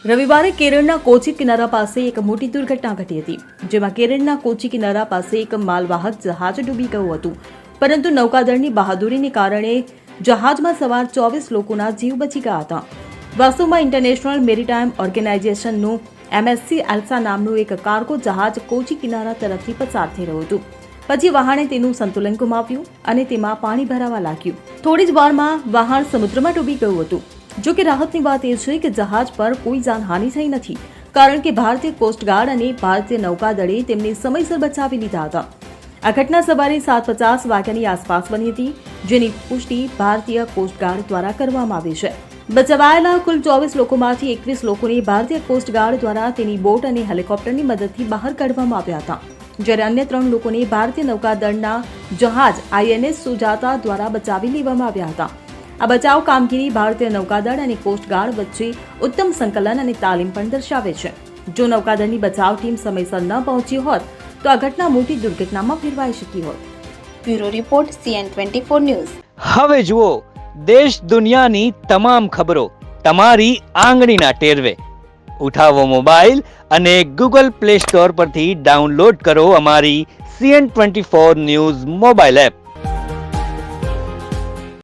રવિવારે કેરળના કોચી કિનારા પાસે એક મોટી દુર્ઘટના ઘટી હતી, જેમાં કેરળના કોચી કિનારા પાસે એક માલવાહક જહાજ ડૂબી ગયું હતું, પરંતુ નૌકાદળની બહાદુરીને કારણે જહાજમાં સવાર 24 લોકોના જીવ બચી ગયા હતા. વાસ્તવમાં ઇન્ટરનેશનલ મેરીટાઈમ ઓર્ગેનાઇઝેશનનું MSC એલ્સા નામનું એક કાર્ગો જહાજ કોચી કિનારા તરફથી પસાર થઈ રહ્યું હતું. પછી વહાણે તેનું સંતુલન ગુમાવ્યું અને તેમાં પાણી ભરાવા લાગ્યું. થોડી જ વારમાં વહાણ સમુદ્રમાં ડૂબી ગયું હતું. જો કે રાહતની વાત એ છે કે જહાજ પર કોઈ જાનહાનિ થઈ નથી, કારણ કે ભારતીય કોસ્ટગાર્ડ અને ભારતીય નૌકાદળે તેમને સમયસર બચાવી લીધા હતા. આ ઘટના સવારે 7:50 વાગ્યાની આસપાસ બની હતી, જેની પુષ્ટિ ભારતીય કોસ્ટગાર્ડ દ્વારા કરવામાં આવી છે. બચાવાયેલા કુલ 24 લોકોમાંથી 21 લોકોને ભારતીય કોસ્ટગાર્ડ દ્વારા તેની બોટ અને હેલિકોપ્ટરની મદદથી બહાર કાઢવામાં આવ્યા હતા, જ્યારે અન્ય 3 લોકોને ભારતીય નૌકાદળના જહાજ INS સુજાતા દ્વારા બચાવી લેવામાં આવ્યા હતા. આ બચાવ કામગીરી ભારતીય નૌકાદળ અને કોસ્ટગાર્ડ વચ્ચે ઉત્તમ સંકલન અને તાલીમ પણ દર્શાવે છે. જો નૌકાદળની બચાવ ટીમ સમયસર ન પહોંચી હોત તો આ ઘટના મોટી દુર્ઘટનામાં ફેરવાઈ શકી હોત. Bureau report CN24 news. હવે જુઓ દેશ દુનિયાની તમામ ખબરો તમારી આંગળીના ટેરવે. ઉઠાવો મોબાઈલ અને Google Play Store પરથી ડાઉનલોડ કરો અમારી CN24 ન્યૂઝ મોબાઈલ એપ.